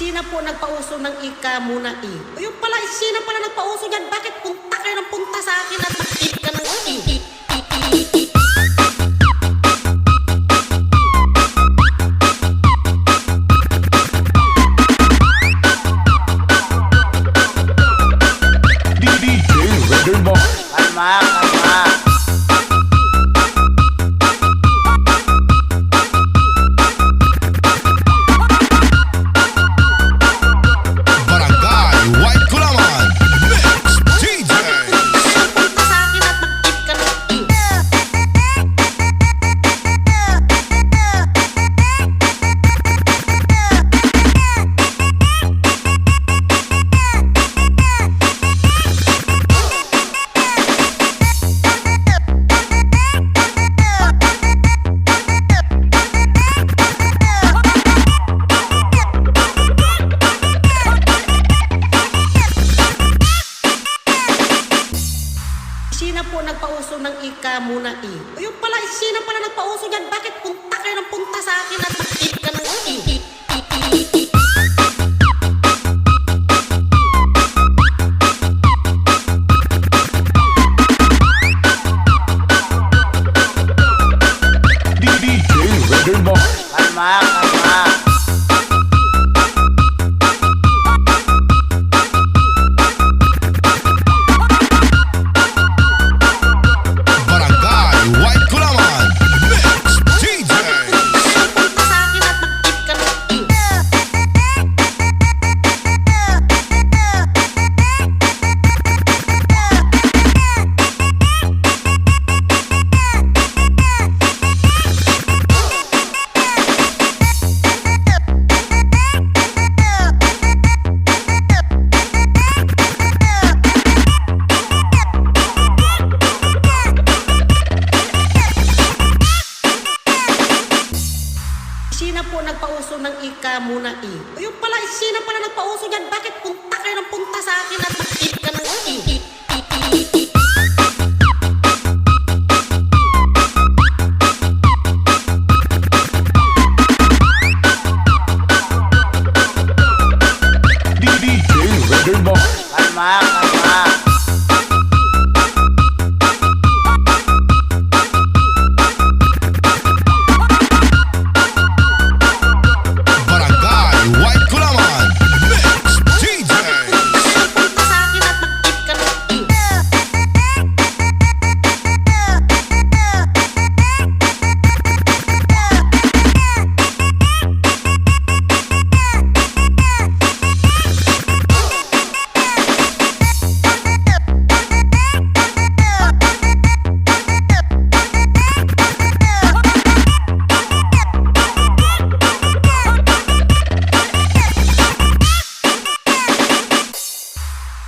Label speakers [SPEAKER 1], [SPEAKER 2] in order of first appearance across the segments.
[SPEAKER 1] Sina po nagpauso ng ika muna eh. O yung pala, sina pala nagpauso dyan. Bakit punta kayo ng punta sa akin at mag-eat ka ng i.
[SPEAKER 2] Kalma, kalma.
[SPEAKER 1] Sina po nagpauso ng ika muna eh. O yung pala, sina pala nagpauso dyan. Bakit punta kayo ng punta sa akin at mag-eat ka ng i.
[SPEAKER 2] Kalma, kalma.
[SPEAKER 1] Sina po nagpauso ng ika muna eh. O yung pala, sina pala nagpauso dyan. Bakit punta kayo ng punta sa akin at mag-eat ka ng i.
[SPEAKER 2] Kalma, kalma.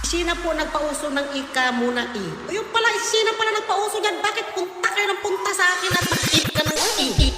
[SPEAKER 1] Sina po nagpauso ng ika muna eh. O yung pala, sina pala nagpauso dyan. Bakit punta kayo ng punta sa akin at mag-eat ka ng i.